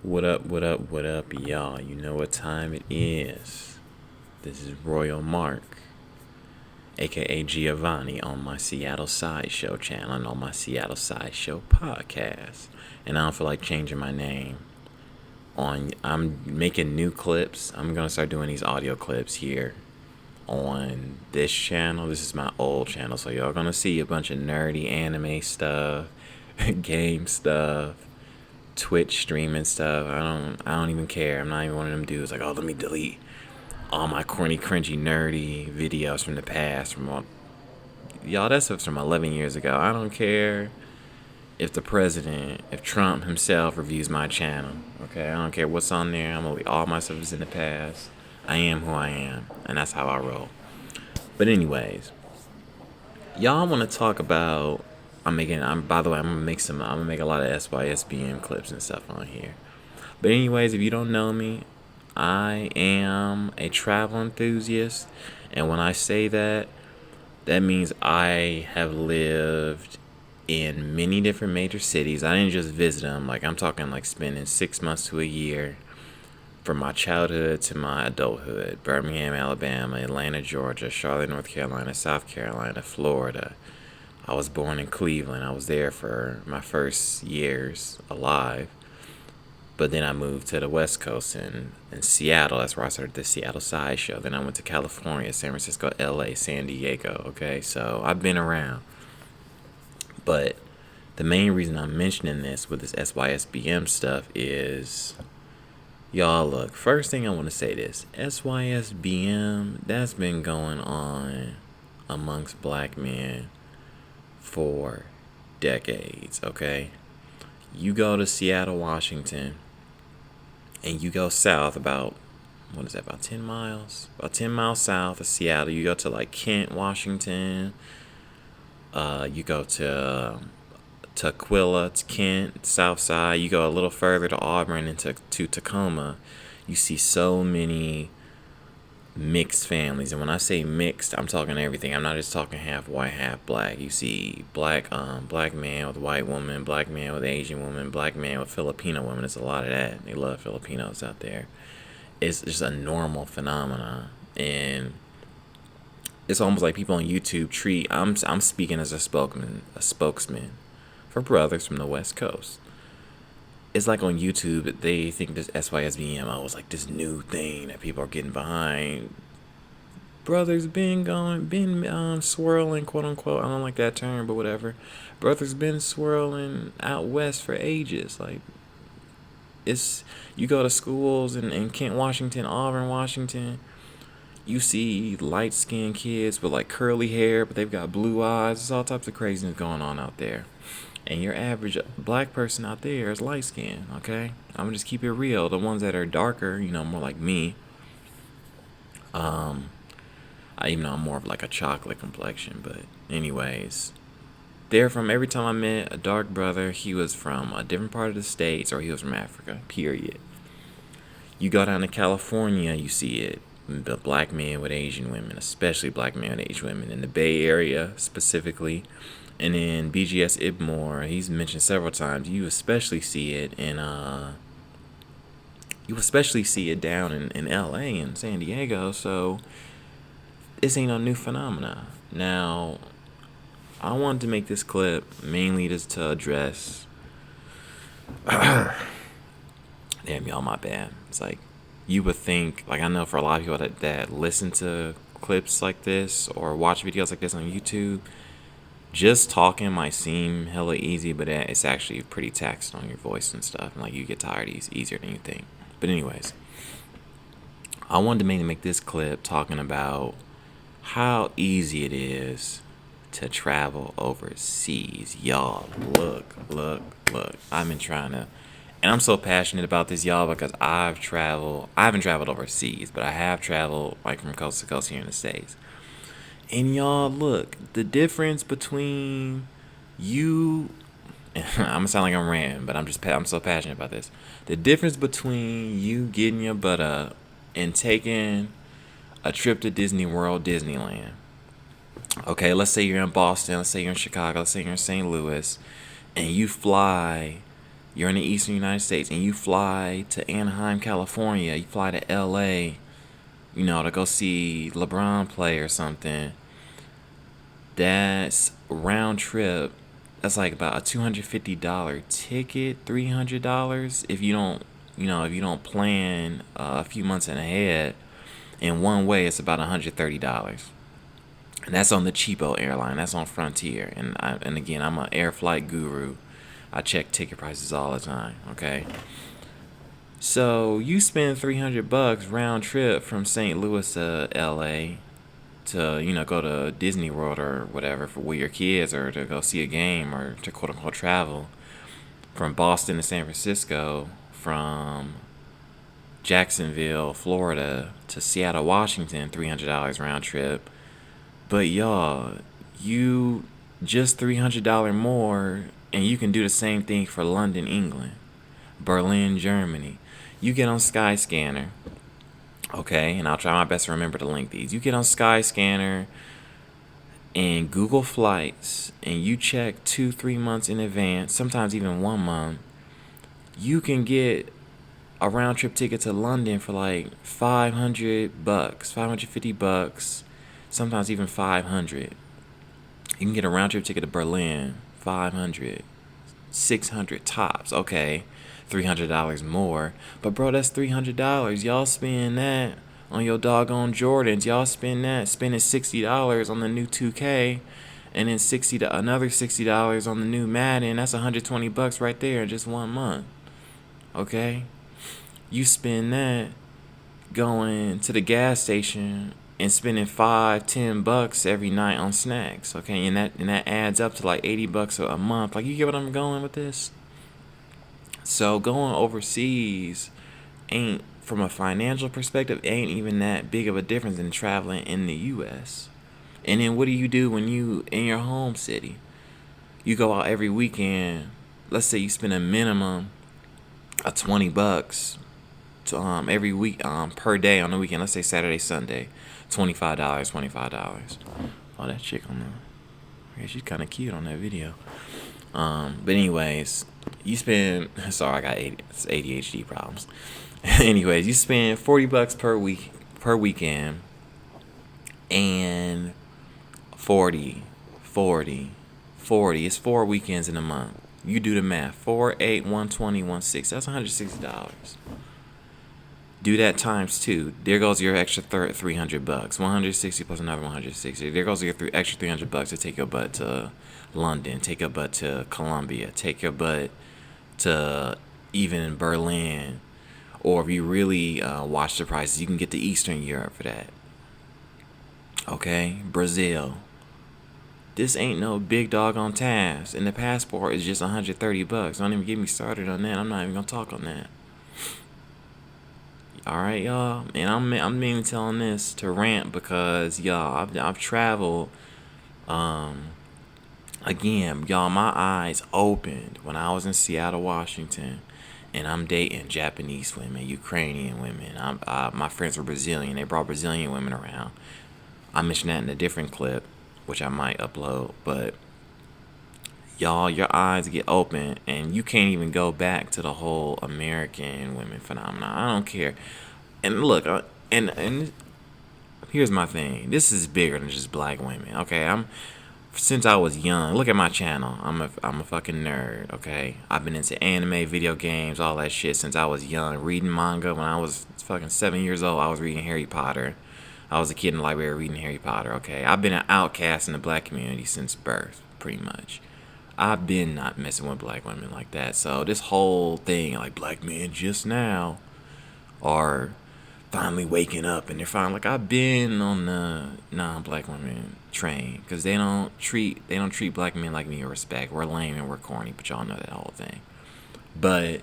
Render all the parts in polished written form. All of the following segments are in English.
What up, what up, what up, y'all? You know what time it is. This is Royal Mark, aka Giovanni, on my Seattle Sideshow channel and on my Seattle Sideshow podcast. And I don't feel like changing my name. I'm making new clips. I'm gonna start doing these audio clips here on this channel. This is my old channel, so y'all gonna see a bunch of nerdy anime stuff, game stuff, Twitch streaming stuff. I don't even care. I'm not even one of them dudes like, oh, let me delete all my corny, cringy, nerdy videos from the past. Y'all, that stuff's from 11 years ago. I don't care if Trump himself reviews my channel. Okay, I don't care what's on there. All my stuff is in the past. I am who I am, and that's how I roll. But anyways, y'all want to talk about? By the way, I'm gonna make a lot of SYSBM clips and stuff on here. But anyways, if you don't know me, I am a travel enthusiast, and when I say that, that means I have lived in many different major cities. I didn't just visit them. Like, I'm talking like spending 6 months to a year from my childhood to my adulthood. Birmingham, Alabama, Atlanta, Georgia, Charlotte, North Carolina, South Carolina, Florida. I was born in Cleveland. I was there for my first years alive. But then I moved to the West Coast in Seattle. That's where I started the Seattle Sideshow. Then I went to California, San Francisco, LA, San Diego. Okay, so I've been around. But the main reason I'm mentioning this with this SYSBM stuff is, y'all, look, first thing I want to say this. SYSBM, that's been going on amongst black men for decades, okay? You go to Seattle, Washington, and you go south about 10 miles? About 10 miles south of Seattle. You go to like Kent, Washington. You go to Tukwila, to Kent, south side. You go a little further to Auburn and to Tacoma. You see so many mixed families, and when I say mixed, I'm talking everything. I'm not just talking half white, half black. You see black man with white woman, black man with Asian woman, black man with Filipino woman. There's a lot of that. They love Filipinos out there. It's just a normal phenomenon, and it's almost like people on YouTube treat. I'm speaking as a spokesman for brothers from the West Coast. It's like on YouTube, they think this SYSBM was like this new thing that people are getting behind. Brothers been swirling, quote unquote. I don't like that term, but whatever. Brothers been swirling out west for ages. Like, you go to schools in Kent, Washington, Auburn, Washington. You see light skinned kids with like curly hair, but they've got blue eyes. There's all types of craziness going on out there. And your average black person out there is light skinned, okay? I'm gonna just keep it real. The ones that are darker, more like me. Even though I'm more of like a chocolate complexion, but anyways. Every time I met a dark brother, he was from a different part of the States or he was from Africa, period. You go down to California, you see it. The black men with Asian women, especially black men with Asian women in the Bay Area specifically. And then BGS Ibmore, he's mentioned several times. You especially see it down in LA and San Diego. So this ain't no new phenomena. Now, I wanted to make this clip mainly just to address. Damn, y'all, my bad. It's like, you would think, like, I know for a lot of people that listen to clips like this or watch videos like this on YouTube, just talking might seem hella easy, but it's actually pretty taxing on your voice and stuff. And like, you get tired easier than you think. But anyways, I wanted to mainly make this clip talking about how easy it is to travel overseas. Y'all, look. I've been trying to, and I'm so passionate about this, y'all, because I haven't traveled overseas, but I have traveled like from coast to coast here in the States. And y'all, look, the difference between you, I'm gonna sound like I'm ranting, but I'm so passionate about this. The difference between you getting your butt up and taking a trip to Disney World, Disneyland. Okay, let's say you're in Boston, let's say you're in Chicago, let's say you're in St. Louis, and you fly you're in the eastern United States, and you fly to Anaheim, California, you fly to LA, to go see LeBron play or something, that's round trip. That's like about a $250 ticket, $300 if you don't plan a few months in ahead. In one way, it's about $130. And that's on the cheapo airline. That's on Frontier. And again, I'm an air flight guru. I check ticket prices all the time. Okay. So you spend $300 round trip from St. Louis to L.A. to go to Disney World or whatever for with your kids, or to go see a game, or to quote unquote travel from Boston to San Francisco, from Jacksonville, Florida to Seattle, Washington, $300 round trip. But y'all, you just $300 more, and you can do the same thing for London, England, Berlin, Germany. You get on Skyscanner, okay, and I'll try my best to remember to link these. You get on Skyscanner and Google Flights, and you check 2-3 months in advance, sometimes even 1 month. You can get a round trip ticket to London for like $500, $550, sometimes even 500. You can get a round trip ticket to Berlin, 500, 600 tops. Okay, $300 more. But bro, that's $300. Y'all spend that on your doggone Jordans. Y'all spending $60 on the new 2K, and then another $60 on the new Madden. That's $120 right there in just 1 month. Okay, you spend that going to the gas station and spending $5-10 every night on snacks. Okay, and that adds up to like $80 a month. Like, you get what I'm going with this? So going overseas ain't, from a financial perspective, ain't even that big of a difference than traveling in the U.S. And then what do you do when you in your home city? You go out every weekend. Let's say you spend a minimum of $20 to, every week, per day on the weekend. Let's say Saturday, Sunday, $25. Oh, that chick on the, yeah, she's kind of cute on that video. But anyways, you spend, sorry, I got ADHD problems. Anyways, you spend $40 per weekend, and 40. It's 4 weekends in a month. You do the math. 4, 8, 120, 160. That's $160. Do that times 2. There goes your extra $300. 160 plus another 160. There goes your extra $300 to take your butt to London. Take your butt to Colombia. Take your butt to even Berlin. Or if you really watch the prices, you can get to Eastern Europe for that. Okay, Brazil. This ain't no big dog on task, and the passport is just $130. Don't even get me started on that. I'm not even gonna talk on that. All right, y'all, and I'm mainly telling this to rant because y'all, I've traveled. Again, y'all, my eyes opened when I was in Seattle, Washington, and I'm dating Japanese women, Ukrainian women. My friends were Brazilian. They brought Brazilian women around. I mentioned that in a different clip, which I might upload, but y'all, your eyes get open, and you can't even go back to the whole American women phenomenon. I don't care. And look, and here's my thing. This is bigger than just black women. Okay, since I was young. Look at my channel. I'm a fucking nerd. Okay, I've been into anime, video games, all that shit since I was young. Reading manga when I was fucking 7 years old. I was reading Harry Potter. I was a kid in the library reading Harry Potter, okay? I've been an outcast in the black community since birth, pretty much. I've been not messing with black women like that. So this whole thing, like, black men just now are finally waking up, and they're finally, like, I've been on the non-black women train, because they don't treat black men like me with respect. We're lame and we're corny, but y'all know that whole thing. But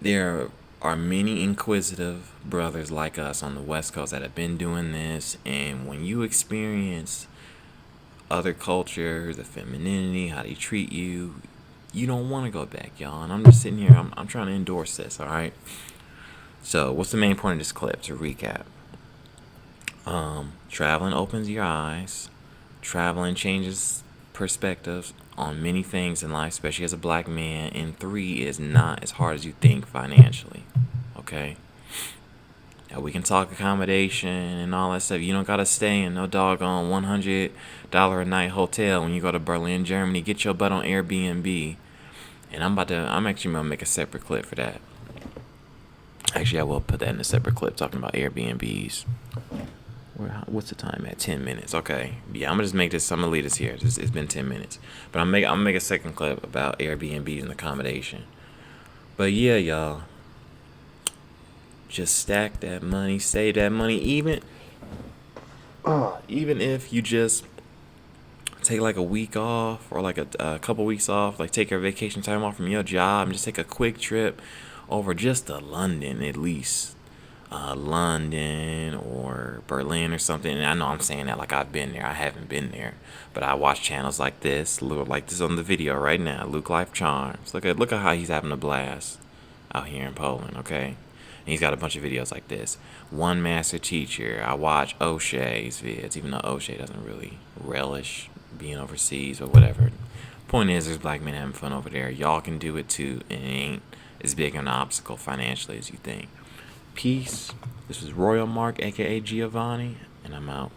there are many inquisitive brothers like us on the West Coast that have been doing this, and when you experience other cultures, the femininity, how they treat you, you don't want to go back, y'all. And I'm just sitting here, I'm trying to endorse this, all right? So what's the main point of this clip? To recap, traveling opens your eyes, traveling changes perspectives on many things in life, especially as a black man, and 3 is not as hard as you think financially. Okay? Now, we can talk accommodation and all that stuff. You don't gotta stay in no doggone $100 a night hotel when you go to Berlin, Germany. Get your butt on Airbnb. And I'm actually gonna make a separate clip for that. Actually, I will put that in a separate clip talking about Airbnbs. What's the time at? 10 minutes. Okay. Yeah, I'm gonna just make this. I'm gonna leave this here. It's been 10 minutes, but I'm gonna make a second clip about Airbnbs and accommodation. But yeah, y'all, just stack that money, save that money. Even if you just take like a week off or like a couple weeks off, like take your vacation time off from your job and just take a quick trip over just to London at least. London or Berlin or something. And I know I'm saying that like I've been there. I haven't been there, but I watch channels like this on the video right now. Luke Life Charms. Look at how he's having a blast out here in Poland. Okay, and he's got a bunch of videos like this. One Master Teacher. I watch O'Shea's vids, even though O'Shea doesn't really relish being overseas or whatever. Point is, there's black men having fun over there. Y'all can do it too, and it ain't as big an obstacle financially as you think. Peace. This is Royal Mark, aka Giovanni, and I'm out.